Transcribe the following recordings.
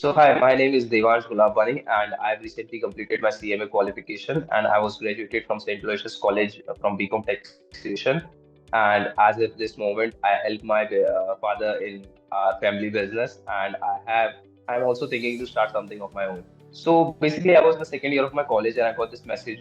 So hi, my name is Devansh Gulabwani, and I've recently completed my CMA qualification, and I was graduated from St. Aloysius College from BCom Taxation. And as of this moment, I help my father in our family business, and I'm also thinking to start something of my own. So basically, I was in the second year of my college, and I got this message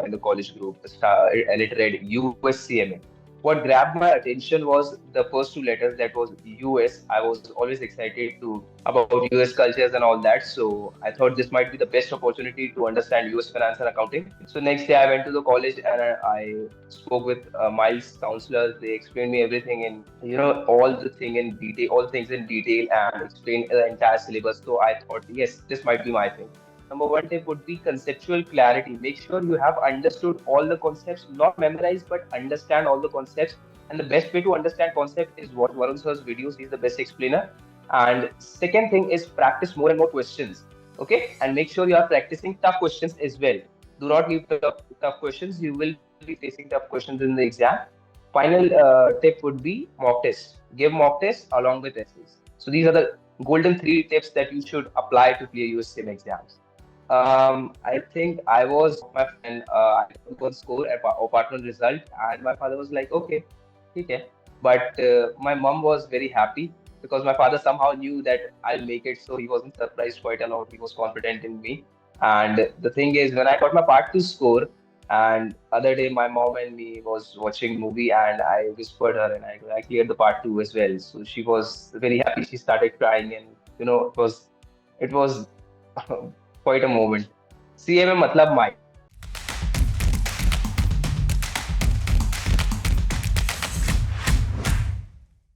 in the college group, and it read USCMA. What grabbed my attention was the first two letters, that was US. I was always excited to about US cultures and all that. So I thought this might be the best opportunity to understand US finance and accounting. So next day I went to the college and I spoke with Miles counselors. They explained me everything in all the thing in detail, all things in detail, and explained the entire syllabus. So I thought, yes, this might be my thing. Number one tip would be conceptual clarity. Make sure you have understood all the concepts, not memorize, but understand all the concepts. And the best way to understand concept is watch Varun sir's videos. He's the best explainer. And second thing is practice more and more questions. Okay, and make sure you are practicing tough questions as well. Do not leave tough questions. You will be facing tough questions in the exam. Final tip would be mock test. Give mock test along with essays. So these are the golden three tips that you should apply to clear your SIM exams. I think I was my friend. I got one score apart from result, and my father was like, "Okay, okay." But my mom was very happy because my father somehow knew that I'll make it, so he wasn't surprised quite a lot. He was confident in me. And the thing is, when I got my part two score, and other day my mom and me was watching movie, and I whispered her, and I cleared the part two as well. So she was very happy. She started crying, and it was quite a moment. CMA matlab might.